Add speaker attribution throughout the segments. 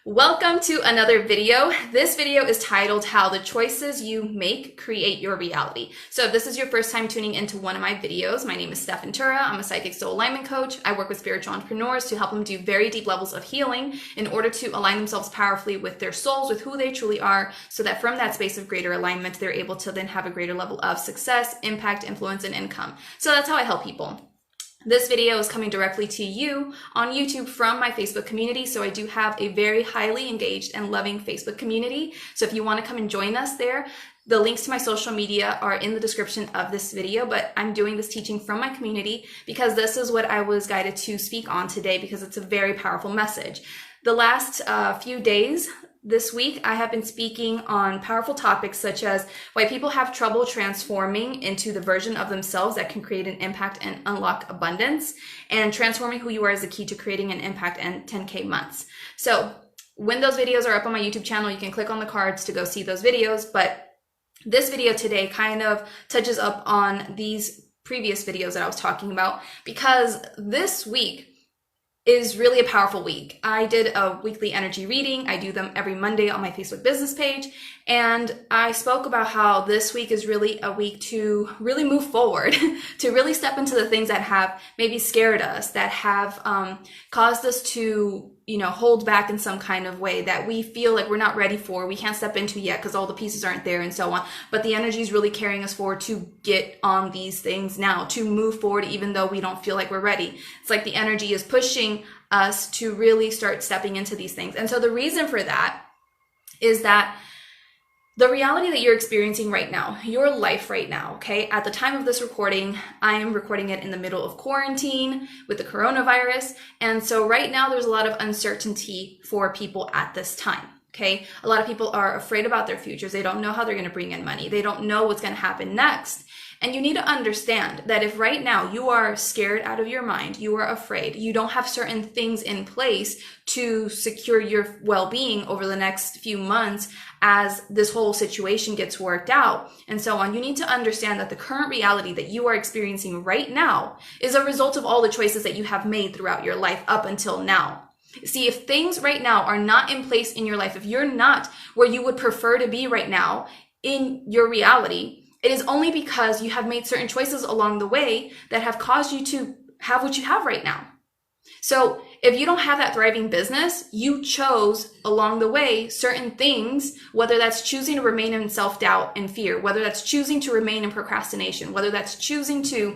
Speaker 1: Welcome to another video. This video is titled How the Choices You Make Create Your Reality. So if this is your first time tuning into one of my videos, my name is Stef. I'm a psychic soul alignment coach. I work with spiritual entrepreneurs to help them do very deep levels of healing in order to align themselves powerfully with their souls, with who they truly are, so that from that space of greater alignment, they're able to then have a greater level of success, impact, influence, and income. So that's how I help people. This video is coming directly to you on YouTube from my Facebook community. So I do have a very highly engaged and loving Facebook community. So if you want to come and join us there, the links to my social media are in the description of this video, but I'm doing this teaching from my community because this is what I was guided to speak on today because it's a very powerful message. The last few days, this week, I have been speaking on powerful topics such as why people have trouble transforming into the version of themselves that can create an impact and unlock abundance, and transforming who you are is the key to creating an impact and 10K months. So when those videos are up on my YouTube channel, you can click on the cards to go see those videos. But this video today kind of touches up on these previous videos that I was talking about because this week is really a powerful week. I did a weekly energy reading. I do them every Monday on my Facebook business page. And I spoke about how this week is really a week to really move forward, to really step into the things that have maybe scared us, that have caused us to, hold back in some kind of way that we feel like we're not ready for, we can't step into yet because all the pieces aren't there and so on. But the energy is really carrying us forward to get on these things now, to move forward even though we don't feel like we're ready. It's like the energy is pushing us to really start stepping into these things. And so the reason for that is that the reality that you're experiencing right now, your life right now, okay? At the time of this recording, I am recording it in the middle of quarantine with the coronavirus. And so right now there's a lot of uncertainty for people at this time, okay? A lot of people are afraid about their futures. They don't know how they're going to bring in money. They don't know what's going to happen next. And you need to understand that if right now you are scared out of your mind, you are afraid, you don't have certain things in place to secure your well-being over the next few months as this whole situation gets worked out and so on, you need to understand that the current reality that you are experiencing right now is a result of all the choices that you have made throughout your life up until now. See, if things right now are not in place in your life, if you're not where you would prefer to be right now in your reality, it is only because you have made certain choices along the way that have caused you to have what you have right now. So if you don't have that thriving business, you chose along the way certain things, whether that's choosing to remain in self-doubt and fear, whether that's choosing to remain in procrastination, whether that's choosing to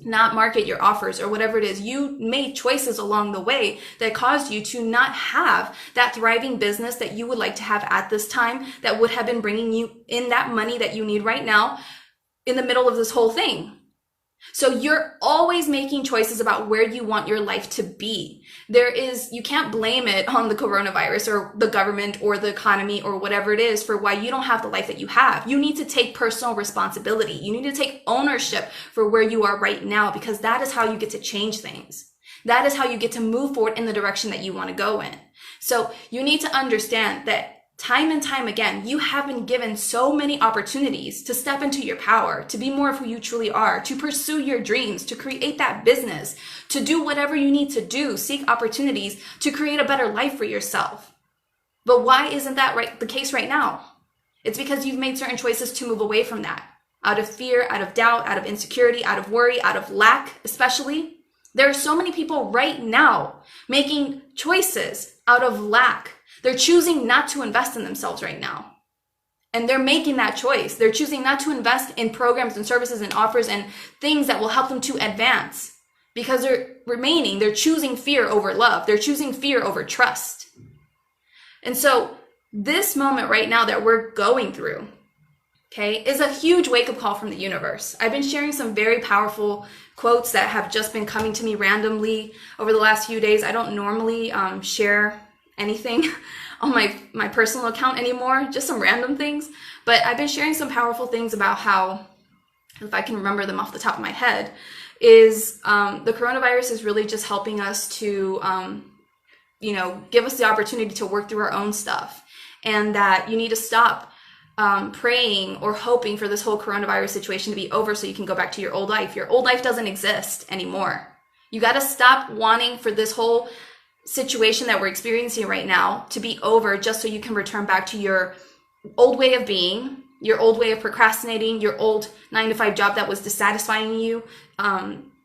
Speaker 1: not market your offers or whatever it is, you made choices along the way that caused you to not have that thriving business that you would like to have at this time that would have been bringing you in that money that you need right now in the middle of this whole thing. So you're always making choices about where you want your life to be. You can't blame it on the coronavirus or the government or the economy or whatever it is for why you don't have the life that you have. You need to take personal responsibility. You need to take ownership for where you are right now because that is how you get to change things. That is how you get to move forward in the direction that you want to go in. So you need to understand that time and time again, you have been given so many opportunities to step into your power, to be more of who you truly are, to pursue your dreams, to create that business, to do whatever you need to do, seek opportunities to create a better life for yourself. But why isn't that the case right now? It's because you've made certain choices to move away from that. Out of fear, out of doubt, out of insecurity, out of worry, out of lack, especially. There are so many people right now making choices out of lack. They're choosing not to invest in themselves right now. And they're making that choice. They're choosing not to invest in programs and services and offers and things that will help them to advance because they're choosing fear over love. They're choosing fear over trust. And so this moment right now that we're going through, okay, is a huge wake-up call from the universe. I've been sharing some very powerful quotes that have just been coming to me randomly over the last few days. I don't normally share anything on my personal account anymore, just some random things. But I've been sharing some powerful things about how, if I can remember them off the top of my head, is the coronavirus is really just helping us to, give us the opportunity to work through our own stuff. And that you need to stop praying or hoping for this whole coronavirus situation to be over so you can go back to your old life. Your old life doesn't exist anymore. You got to stop wanting for this whole situation that we're experiencing right now to be over, just so you can return back to your old way of being, your old way of procrastinating, your old 9-to-5 job that was dissatisfying you,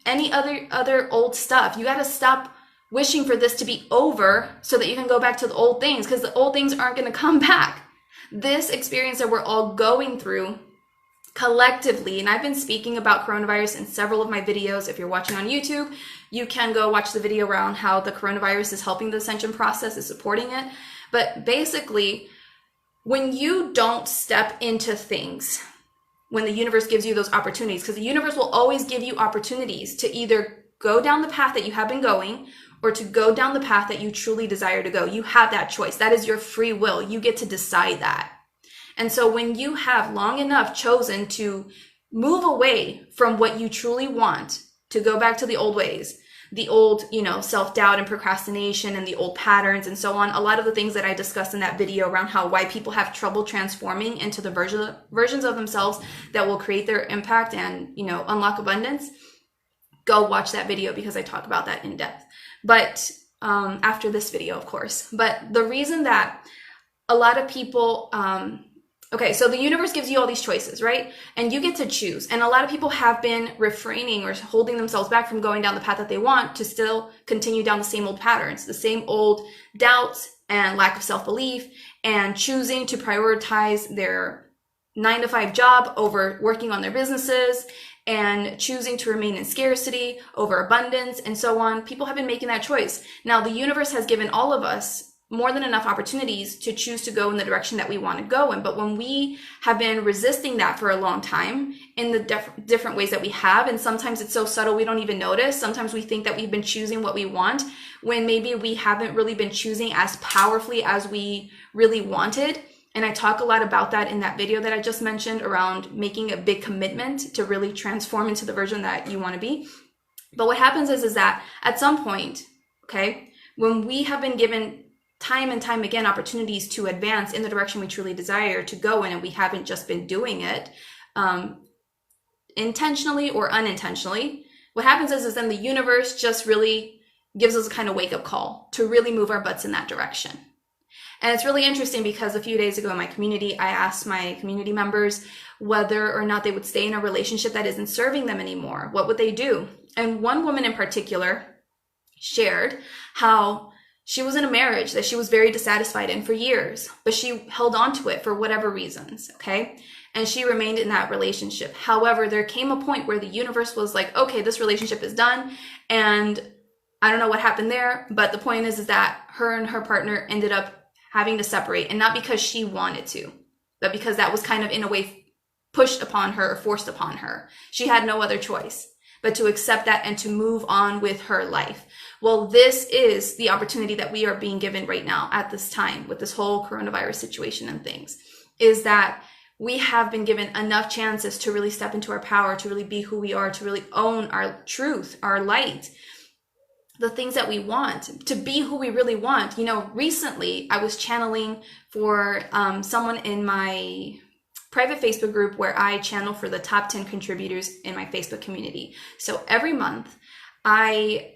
Speaker 1: any other old stuff. You got to stop wishing for this to be over so that you can go back to the old things, because the old things aren't going to come back. This experience that we're all going through collectively, and I've been speaking about coronavirus in several of my videos. If you're watching on YouTube, you can go watch the video around how the coronavirus is helping the ascension process, is supporting it. But basically, when you don't step into things, when the universe gives you those opportunities, because the universe will always give you opportunities to either go down the path that you have been going or to go down the path that you truly desire to go. You have that choice. That is your free will. You get to decide that. And so when you have long enough chosen to move away from what you truly want, to go back to the old ways, the old, self-doubt and procrastination and the old patterns and so on, a lot of the things that I discussed in that video around why people have trouble transforming into the versions of themselves that will create their impact and, unlock abundance, go watch that video because I talk about that in depth. But after this video, of course. But the reason that a lot of people, okay, so the universe gives you all these choices, right? And you get to choose. And a lot of people have been refraining or holding themselves back from going down the path that they want to still continue down the same old patterns, the same old doubts and lack of self-belief, and choosing to prioritize their 9-to-5 job over working on their businesses, and choosing to remain in scarcity over abundance, and so on. People have been making that choice. Now, the universe has given all of us more than enough opportunities to choose to go in the direction that we want to go in. But when we have been resisting that for a long time in the different ways that we have, and sometimes it's so subtle we don't even notice. Sometimes we think that we've been choosing what we want when maybe we haven't really been choosing as powerfully as we really wanted. And I talk a lot about that in that video that I just mentioned around making a big commitment to really transform into the version that you want to be. But what happens is that at some point, okay, when we have been given time and time again opportunities to advance in the direction we truly desire to go in, and we haven't just been doing it intentionally or unintentionally, what happens is then the universe just really gives us a kind of wake-up call to really move our butts in that direction. And it's really interesting because a few days ago in my community, I asked my community members whether or not they would stay in a relationship that isn't serving them anymore. What would they do? And one woman in particular shared how she was in a marriage that she was very dissatisfied in for years, but she held on to it for whatever reasons, okay? And she remained in that relationship. However, there came a point where the universe was like, okay, this relationship is done, and I don't know what happened there, but the point is that her and her partner ended up having to separate, and not because she wanted to, but because that was kind of in a way pushed upon her or forced upon her. She had no other choice but to accept that and to move on with her life. Well, this is the opportunity that we are being given right now at this time with this whole coronavirus situation and things, is that we have been given enough chances to really step into our power, to really be who we are, to really own our truth, our light, the things that we want, to be who we really want. Recently I was channeling for someone in my private Facebook group where I channel for the top 10 contributors in my Facebook community. So every month I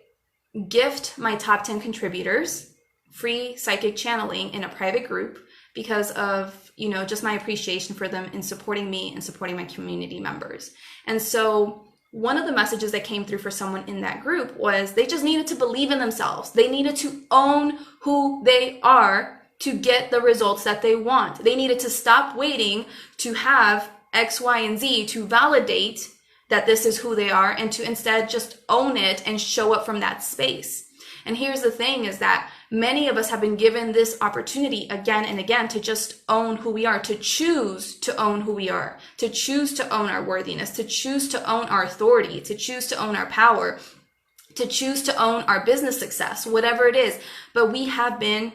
Speaker 1: gift my top 10 contributors free psychic channeling in a private group because of, just my appreciation for them in supporting me and supporting my community members. And so one of the messages that came through for someone in that group was they just needed to believe in themselves. They needed to own who they are to get the results that they want. They needed to stop waiting to have X, Y, and Z to validate that this is who they are, and to instead just own it and show up from that space. And here's the thing is that many of us have been given this opportunity again and again to just own who we are, to choose to own who we are, to choose to own our worthiness, to choose to own our authority, to choose to own our power, to choose to own our business success, whatever it is. But we have been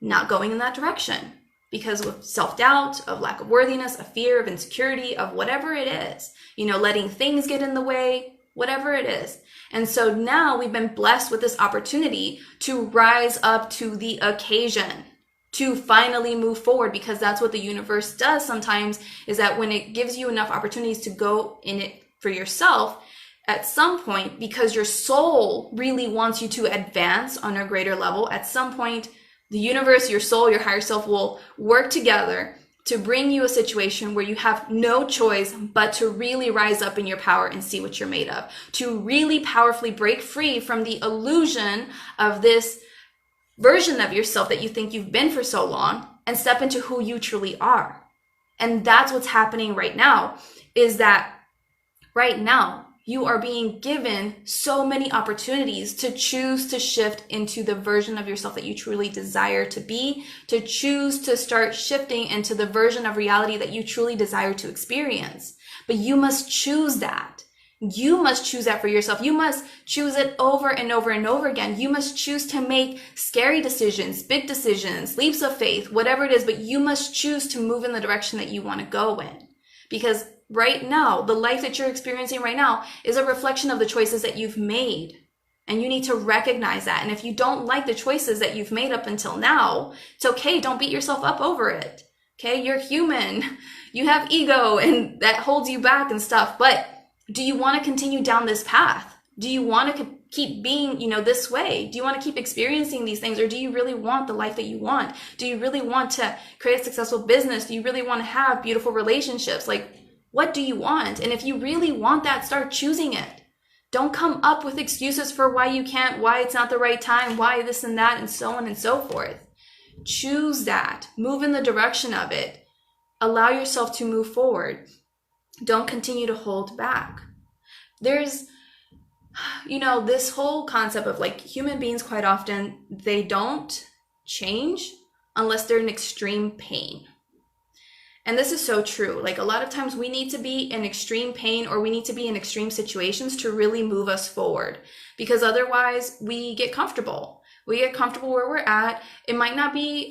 Speaker 1: not going in that direction because of self-doubt, of lack of worthiness, of fear, of insecurity, of whatever it is, letting things get in the way, whatever it is. And so now we've been blessed with this opportunity to rise up to the occasion, to finally move forward, because that's what the universe does sometimes, is that when it gives you enough opportunities to go in it for yourself, at some point, because your soul really wants you to advance on a greater level, at some point, the universe, your soul, your higher self will work together to bring you a situation where you have no choice but to really rise up in your power and see what you're made of, to really powerfully break free from the illusion of this version of yourself that you think you've been for so long and step into who you truly are. And that's what's happening right now, is that right now you are being given so many opportunities to choose to shift into the version of yourself that you truly desire to be, to choose to start shifting into the version of reality that you truly desire to experience. But you must choose that. You must choose that for yourself. You must choose it over and over and over again. You must choose to make scary decisions, big decisions, leaps of faith, whatever it is, but you must choose to move in the direction that you want to go in. Because right now, the life that you're experiencing right now is a reflection of the choices that you've made. And you need to recognize that. And if you don't like the choices that you've made up until now, it's okay. Don't beat yourself up over it. Okay? You're human. You have ego and that holds you back and stuff. But do you want to continue down this path? Do you want to keep being, this way? Do you want to keep experiencing these things? Or do you really want the life that you want? Do you really want to create a successful business? Do you really want to have beautiful relationships? Like, what do you want? And if you really want that, start choosing it. Don't come up with excuses for why you can't, why it's not the right time, why this and that, and so on and so forth. Choose that. Move in the direction of it. Allow yourself to move forward. Don't continue to hold back. There's, this whole concept of like human beings, quite often, they don't change unless they're in extreme pain. And this is so true. Like a lot of times we need to be in extreme pain or we need to be in extreme situations to really move us forward, because otherwise we get comfortable. We get comfortable where we're at. It might not be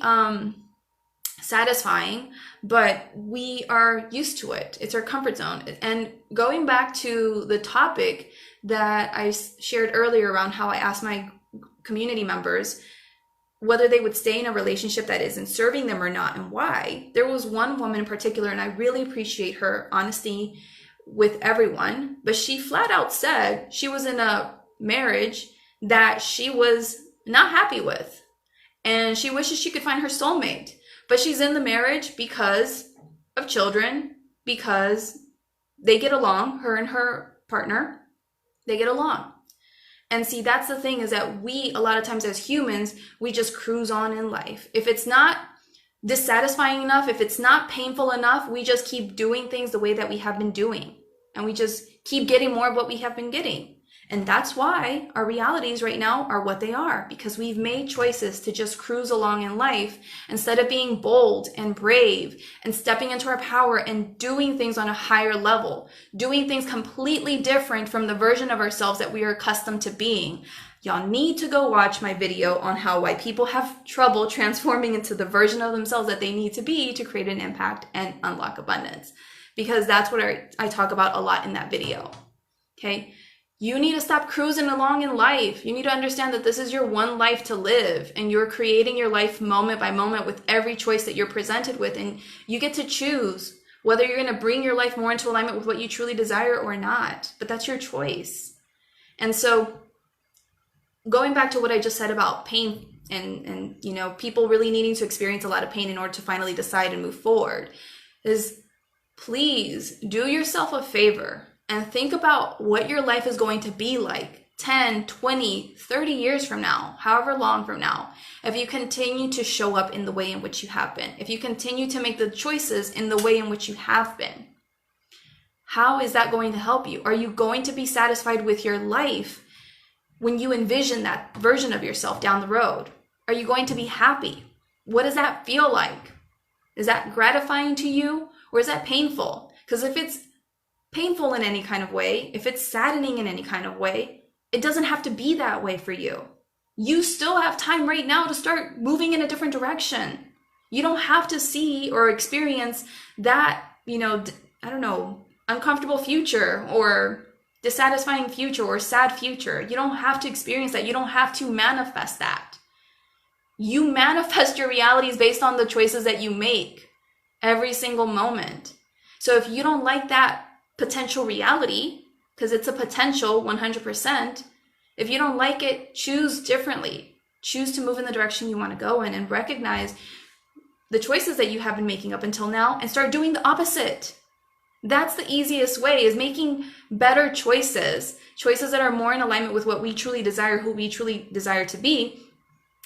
Speaker 1: satisfying, but we are used to it. It's our comfort zone. And going back to the topic that I shared earlier around how I asked my community members whether they would stay in a relationship that isn't serving them or not, and why. There was one woman in particular, and I really appreciate her honesty with everyone, but she flat out said she was in a marriage that she was not happy with, and she wishes she could find her soulmate, but she's in the marriage because of children, because they get along, her and her partner, they get along. And see, that's the thing, is that we, a lot of times as humans, we just cruise on in life. If it's not dissatisfying enough, if it's not painful enough, we just keep doing things the way that we have been doing. And we just keep getting more of what we have been getting. And that's why our realities right now are what they are, because we've made choices to just cruise along in life instead of being bold and brave and stepping into our power and doing things on a higher level, doing things completely different from the version of ourselves that we are accustomed to being. Y'all need to go watch my video on why people have trouble transforming into the version of themselves that they need to be to create an impact and unlock abundance, because that's what I talk about a lot in that video. Okay. You need to stop cruising along in life. You need to understand that this is your one life to live, and you're creating your life moment by moment with every choice that you're presented with. And you get to choose whether you're going to bring your life more into alignment with what you truly desire or not. But that's your choice. And so going back to what I just said about pain and people really needing to experience a lot of pain in order to finally decide and move forward, is please do yourself a favor and think about what your life is going to be like 10, 20, 30 years from now, however long from now, if you continue to show up in the way in which you have been, if you continue to make the choices in the way in which you have been. How is that going to help you? Are you going to be satisfied with your life when you envision that version of yourself down the road? Are you going to be happy? What does that feel like? Is that gratifying to you, or is that painful? Because if it's painful in any kind of way, if it's saddening in any kind of way, it doesn't have to be that way for you. You still have time right now to start moving in a different direction. You don't have to see or experience that, uncomfortable future or dissatisfying future or sad future. You don't have to experience that. You don't have to manifest that. You manifest your realities based on the choices that you make every single moment. So if you don't like that potential reality, because it's a potential 100%. If you don't like it, choose differently. Choose to move in the direction you want to go in and recognize the choices that you have been making up until now and start doing the opposite. That's the easiest way, is making better choices that are more in alignment with what we truly desire, who we truly desire to be.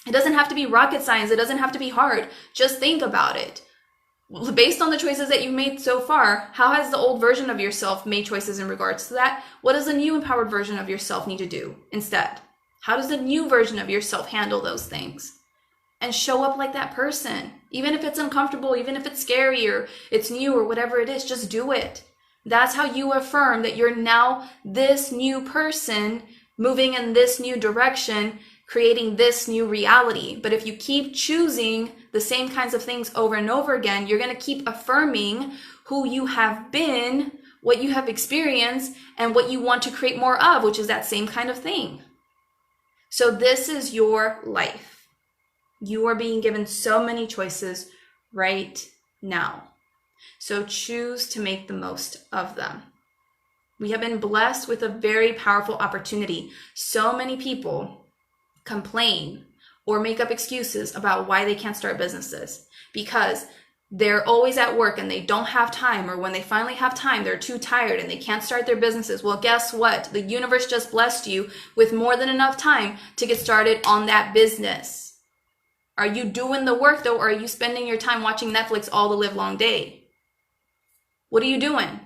Speaker 1: It doesn't have to be rocket science. It doesn't have to be hard. Just think about it. Based on the choices that you've made so far, how has the old version of yourself made choices in regards to that? What does the new empowered version of yourself need to do instead? How does the new version of yourself handle those things? And show up like that person. Even if it's uncomfortable, even if it's scary or it's new or whatever it is, just do it. That's how you affirm that you're now this new person, moving in this new direction, creating this new reality. But if you keep choosing the same kinds of things over and over again, you're going to keep affirming who you have been, what you have experienced, and what you want to create more of, which is that same kind of thing. So this is your life. You are being given so many choices right now. So choose to make the most of them. We have been blessed with a very powerful opportunity. So many people complain or make up excuses about why they can't start businesses because they're always at work and they don't have time, or when they finally have time, they're too tired and they can't start their businesses. Well, guess what? The universe just blessed you with more than enough time to get started on that business. Are you doing the work though, or are you spending your time watching Netflix all the live long day? What are you doing?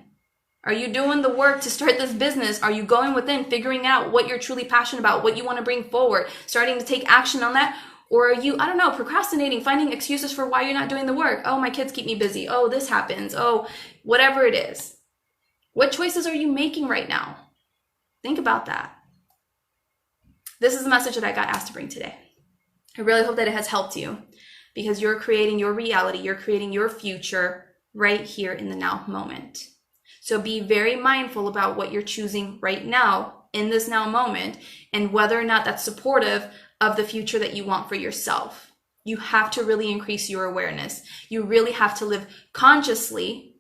Speaker 1: Are you doing the work to start this business? Are you going within, figuring out what you're truly passionate about, what you want to bring forward, starting to take action on that? Or are you, I don't know, procrastinating, finding excuses for why you're not doing the work? Oh, my kids keep me busy. Oh, this happens. Oh, whatever it is. What choices are you making right now? Think about that. This is the message that I got asked to bring today. I really hope that it has helped you, because you're creating your reality. You're creating your future right here in the now moment. So be very mindful about what you're choosing right now in this now moment and whether or not that's supportive of the future that you want for yourself. You have to really increase your awareness. You really have to live consciously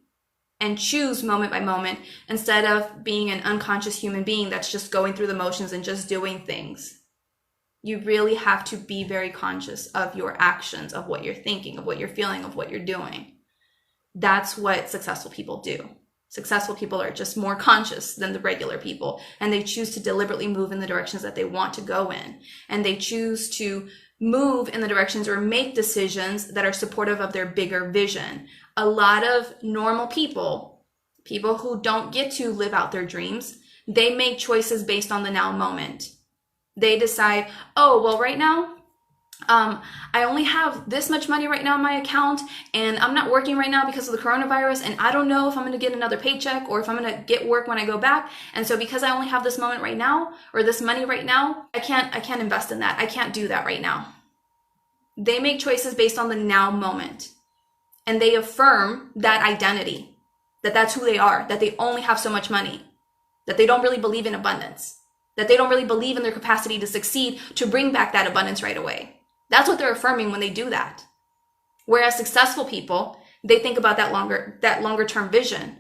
Speaker 1: and choose moment by moment instead of being an unconscious human being that's just going through the motions and just doing things. You really have to be very conscious of your actions, of what you're thinking, of what you're feeling, of what you're doing. That's what successful people do. Successful people are just more conscious than the regular people, and they choose to deliberately move in the directions that they want to go in. And they choose to move in the directions or make decisions that are supportive of their bigger vision. A lot of normal people who don't get to live out their dreams, they make choices based on the now moment. They decide, oh, well, right now, I only have this much money right now in my account, and I'm not working right now because of the coronavirus, and I don't know if I'm going to get another paycheck or if I'm going to get work when I go back. And so because I only have this moment right now, or this money right now, I can't invest in that. I can't do that right now. They make choices based on the now moment, and they affirm that identity, that that's who they are, that they only have so much money, that they don't really believe in abundance, that they don't really believe in their capacity to succeed, to bring back that abundance right away. That's what they're affirming when they do that. Whereas successful people, they think about that longer term vision,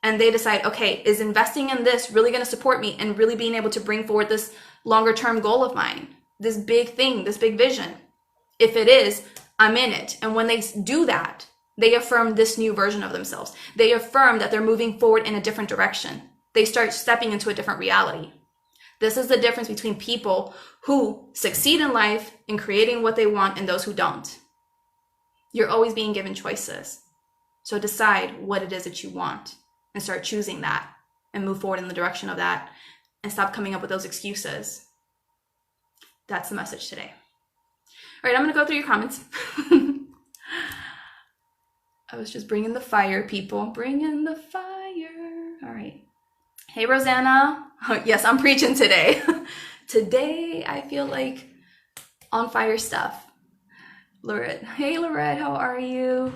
Speaker 1: and they decide, okay, is investing in this really going to support me and really being able to bring forward this longer term goal of mine, this big thing, this big vision? If it is, I'm in it. And when they do that, they affirm this new version of themselves. They affirm that they're moving forward in a different direction. They start stepping into a different reality. This is the difference between people who succeed in life in creating what they want and those who don't. You're always being given choices. So decide what it is that you want and start choosing that and move forward in the direction of that and stop coming up with those excuses. That's the message today. All right, I'm going to go through your comments. I was just bringing the fire, people. Bringing the fire. All right. Hey, Rosanna. Oh, yes, I'm preaching today. Today, I feel like on fire stuff. Lorette. Hey, Lorette, how are you?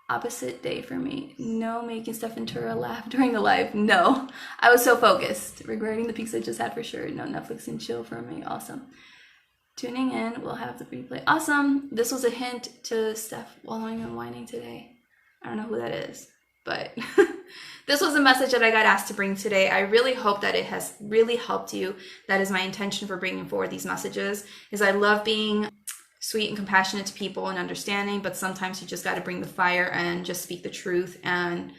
Speaker 1: Opposite day for me. No making Stef and Tura laugh during the live. No, I was so focused. Regretting the peaks I just had for sure. No Netflix and chill for me. Awesome. Tuning in. We'll have the replay. Awesome. This was a hint to Stef wallowing and whining today. I don't know who that is, but This was a message that I got asked to bring today. I really hope that it has really helped you. That is my intention for bringing forward these messages, is I love being sweet and compassionate to people and understanding, but sometimes you just got to bring the fire and just speak the truth and,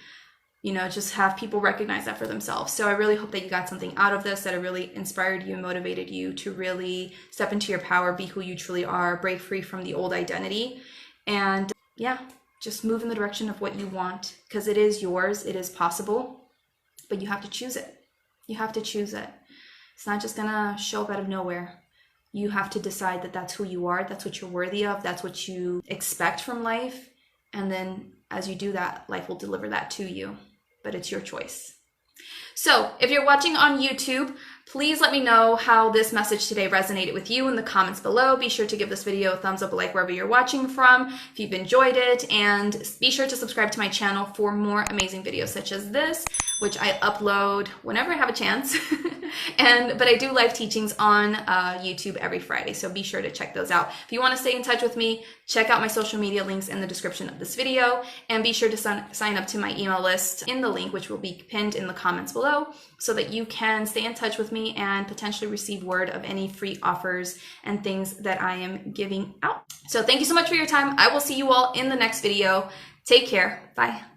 Speaker 1: you know, just have people recognize that for themselves. So I really hope that you got something out of this, that it really inspired you and motivated you to really step into your power, be who you truly are, break free from the old identity, and yeah, just move in the direction of what you want, because it is yours, it is possible, but you have to choose it. You have to choose it. It's not just gonna show up out of nowhere. You have to decide that that's who you are, that's what you're worthy of, that's what you expect from life. And then as you do that, life will deliver that to you. But it's your choice. So if you're watching on YouTube, please let me know how this message today resonated with you in the comments below. Be sure to give this video a thumbs up, a like wherever you're watching from if you've enjoyed it. And be sure to subscribe to my channel for more amazing videos such as this, which I upload whenever I have a chance. But I do live teachings on YouTube every Friday, so be sure to check those out. If you want to stay in touch with me, check out my social media links in the description of this video, and be sure to sign up to my email list in the link, which will be pinned in the comments below, so that you can stay in touch with me and potentially receive word of any free offers and things that I am giving out. So thank you so much for your time. I will see you all in the next video. Take care. Bye.